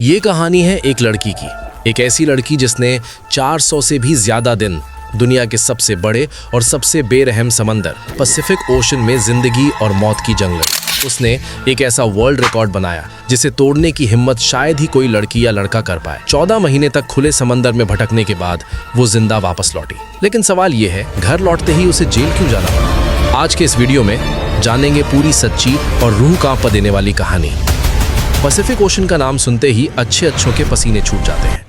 ये कहानी है एक लड़की की, एक ऐसी लड़की जिसने 400 से भी ज्यादा दिन दुनिया के सबसे बड़े और सबसे बेरहम समंदर पैसिफिक ओशन में जिंदगी और मौत की जंग लड़ी। उसने एक ऐसा वर्ल्ड रिकॉर्ड बनाया जिसे तोड़ने की हिम्मत शायद ही कोई लड़की या लड़का कर पाए। 14 महीने तक खुले समंदर में भटकने के बाद वो जिंदा वापस लौटी। लेकिन सवाल ये है, घर लौटते ही उसे जेल क्यों जाना पड़ा? आज के इस वीडियो में जानेंगे पूरी सच्ची और रूह कांप देने वाली कहानी। पैसिफिक ओशन का नाम सुनते ही अच्छों के पसीने छूट जाते हैं।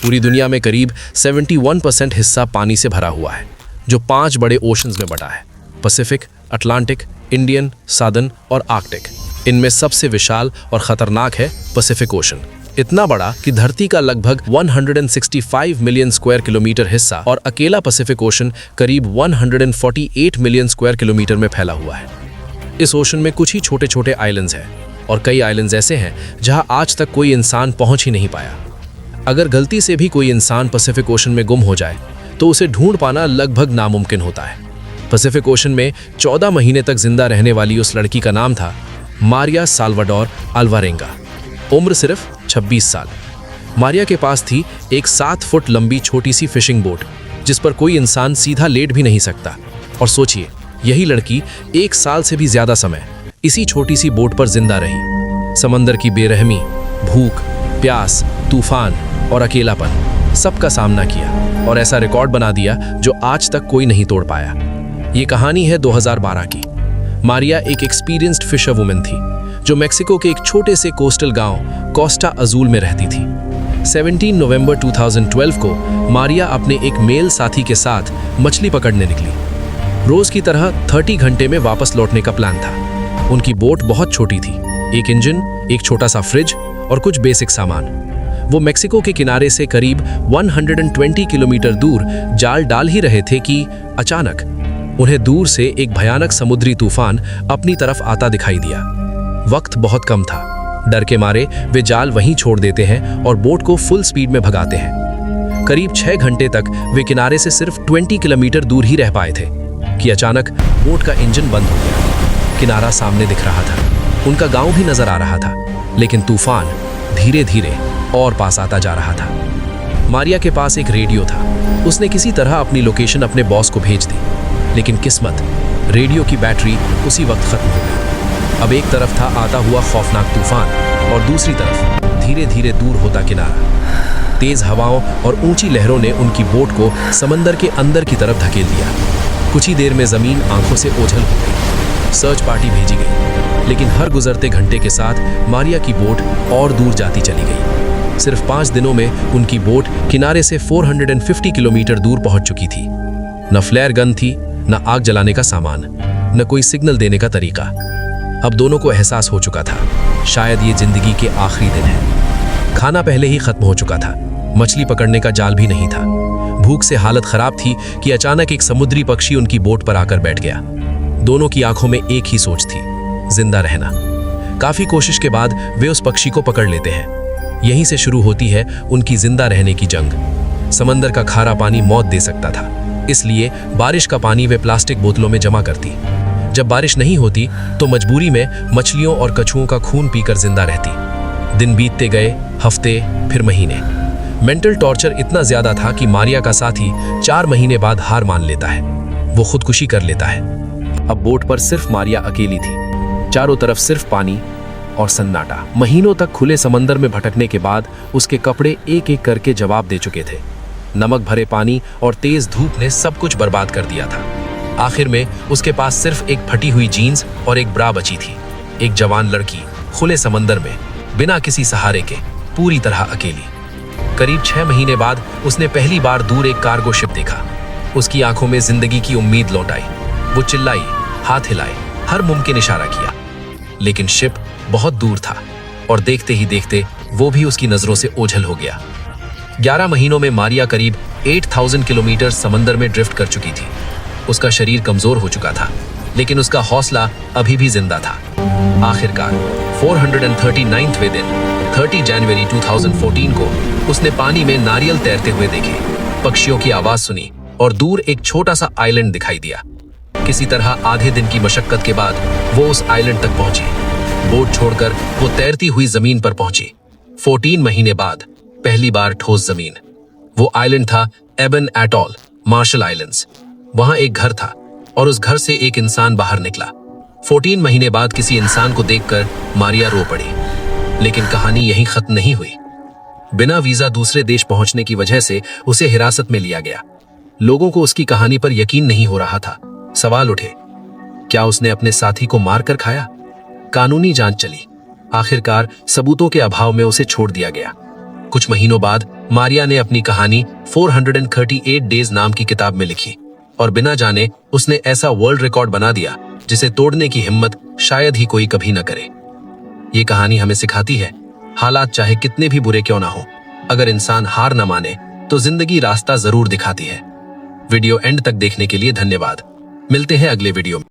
पूरी दुनिया में करीब 71% हिस्सा पानी से भरा हुआ है, जो 5 बड़े ओशंस में बटा है: पैसिफिक, अटलांटिक, इंडियन, सादर्न और आर्कटिक। इनमें सबसे विशाल और खतरनाक है पैसिफिक ओशन। इतना बड़ा कि धरती का लगभग 165 मिलियन स्क्वायर किलोमीटर हिस्सा और अकेला पैसिफिक ओशन करीब 148 मिलियन स्क्वायर किलोमीटर में फैला हुआ है। इस ओशन में कुछ ही छोटे छोटे आइलैंड्स हैं और कई आइलैंड्स ऐसे हैं जहां आज तक कोई इंसान पहुंच ही नहीं पाया। अगर गलती से भी कोई इंसान पैसिफिक ओशन में गुम हो जाए तो उसे ढूंढ पाना लगभग नामुमकिन होता है। पैसिफिक ओशन में 14 महीने तक जिंदा रहने वाली उस लड़की का नाम था मारिया साल्वाडोर अल्वारेंगा। उम्र सिर्फ 26 साल। मारिया के पास थी एक 7 फुट लंबी छोटी सी फिशिंग बोट जिस पर कोई इंसान सीधा लेट भी नहीं सकता। और सोचिए, यही लड़की 1 साल से भी ज्यादा समय इसी छोटी सी बोट पर जिंदा रही। समंदर की बेरहमी, भूख, प्यास, तूफान और अकेलापन सबका सामना किया और ऐसा रिकॉर्ड बना दिया जो आज तक कोई नहीं तोड़ पाया। ये कहानी है 2012 की। मारिया एक एक्सपीरियंस्ड फिशर वुमन थी जो मेक्सिको के एक छोटे से कोस्टल गांव कोस्टा अजूल में रहती थी। 17 नवंबर 2012 को मारिया अपने एक मेल साथी के साथ मछली पकड़ने निकली। रोज की तरह 30 घंटे में वापस लौटने का प्लान था। उनकी बोट बहुत छोटी थी, एक इंजन, एक छोटा सा फ्रिज और कुछ बेसिक सामान। वो मेक्सिको के किनारे से करीब 120 किलोमीटर दूर जाल डाल ही रहे थे कि अचानक उन्हें दूर से एक भयानक समुद्री तूफान अपनी तरफ आता दिखाई दिया। वक्त बहुत कम था। डर के मारे वे जाल वहीं छोड़ देते हैं और बोट को फुल स्पीड में भगाते हैं। करीब 6 घंटे तक वे किनारे से सिर्फ 20 किलोमीटर दूर ही रह पाए थे कि अचानक बोट का इंजन बंद हो गया। किनारा सामने दिख रहा था, उनका गांव भी नजर आ रहा था, लेकिन तूफान धीरे धीरे और पास आता जा रहा था। मारिया के पास एक रेडियो था। उसने किसी तरह अपनी लोकेशन अपने बॉस को भेज दी, लेकिन किस्मत, रेडियो की बैटरी उसी वक्त खत्म हो गई। अब एक तरफ था आता हुआ खौफनाक तूफान और दूसरी तरफ धीरे धीरे दूर होता किनारा। तेज हवाओं और ऊंची लहरों ने उनकी बोट को समंदर के अंदर की तरफ धकेल दिया। कुछ ही देर में जमीन आंखों से ओझल हो गई। सर्च पार्टी भेजी गई, लेकिन हर गुजरते घंटे के साथ मारिया की बोट और दूर जाती चली गई। सिर्फ 5 दिनों में उनकी बोट किनारे से 450 किलोमीटर दूर पहुंच चुकी थी। न फ्लेयर गन थी, न आग जलाने का सामान, न कोई सिग्नल देने का तरीका। अब दोनों को एहसास हो चुका था, शायद ये जिंदगी के आखिरी दिन है। खाना पहले ही खत्म हो चुका था, मछली पकड़ने का जाल भी नहीं था। भूख से हालत खराब थी कि अचानक एक समुद्री पक्षी उनकी बोट पर आकर बैठ गया। दोनों की आंखों में एक ही सोच थी, जिंदा रहना। काफी कोशिश के बाद वे उस पक्षी को पकड़ लेते हैं। यहीं से शुरू होती है उनकी जिंदा रहने की जंग। समंदर का खारा पानी मौत दे सकता था, इसलिए बारिश का पानी वे प्लास्टिक बोतलों में जमा करती। जब बारिश नहीं होती तो मजबूरी में मछलियों और कछुओं का खून पीकर जिंदा रहती। दिन बीतते गए, हफ्ते, फिर महीने। मेंटल टॉर्चर इतना ज्यादा था कि मारिया का साथी 4 महीने बाद हार मान लेता है। वो खुदकुशी कर लेता है। अब बोट पर सिर्फ मारिया अकेली थी। चारों तरफ सिर्फ पानी और सन्नाटा। महीनों तक खुले समंदर में भटकने के बाद उसके कपड़े एक एक करके जवाब दे चुके थे। नमक भरे पानी और तेज धूप ने सब कुछ बर्बाद कर दिया था। आखिर में उसके पास सिर्फ एक फटी हुई जीन्स और एक ब्रा बची थी। एक जवान लड़की खुले समंदर में बिना किसी सहारे के, पूरी तरह अकेली। करीब 6 महीने बाद उसने पहली बार दूर एक कार्गो शिप देखा। उसकी आंखों में जिंदगी की उम्मीद लौट आई। वो चिल्लाई, हाथ हिलाए, हर मुमकिन इशारा किया, लेकिन शिप बहुत दूर था और देखते ही देखते वो भी उसकी नजरों से ओझल हो गया। 11 महीनों में मारिया करीब 8000 किलोमीटर समंदर में ड्रिफ्ट कर चुकी थी। उसका शरीर कमजोर हो चुका था, लेकिन उसका हौसला अभी भी जिंदा था। आखिरकार 439वें दिन 30 जनवरी 2014 को उसने पानी में नारियल तैरते हुए देखे, पक्षियों की आवाज सुनी और दूर एक छोटा सा आइलैंड दिखाई दिया। किसी तरह आधे दिन की मशक्कत के बाद वो उस आइलैंड तक पहुंची। बोट छोड़कर वो तैरती हुई जमीन पर पहुंची। 14 महीने बाद पहली बार ठोस जमीन। वो आइलैंड था एबन एटॉल, मार्शल आइलैंड्स। वहां एक घर था और उस घर से एक इंसान बाहर निकला। 14 महीने बाद किसी इंसान को देखकर मारिया रो पड़ी। लेकिन कहानी यहीं खत्म नहीं हुई। बिना वीजा दूसरे देश पहुंचने की वजह से उसे हिरासत में लिया गया। लोगों को उसकी कहानी पर यकीन नहीं हो रहा था। सवाल उठे, क्या उसने अपने साथी को मारकर खाया? कानूनी जांच चली। आखिरकार सबूतों के अभाव में उसे छोड़ दिया गया। कुछ महीनों बाद मारिया ने अपनी कहानी 438 डेज नाम की किताब में लिखी और बिना जाने उसने ऐसा वर्ल्ड रिकॉर्ड बना दिया जिसे तोड़ने की हिम्मत शायद ही कोई कभी न करे। ये कहानी हमें सिखाती है, हालात चाहे कितने भी बुरे क्यों ना हो, अगर इंसान हार न माने तो जिंदगी रास्ता जरूर दिखाती है। वीडियो एंड तक देखने के लिए धन्यवाद। मिलते हैं अगले वीडियो में।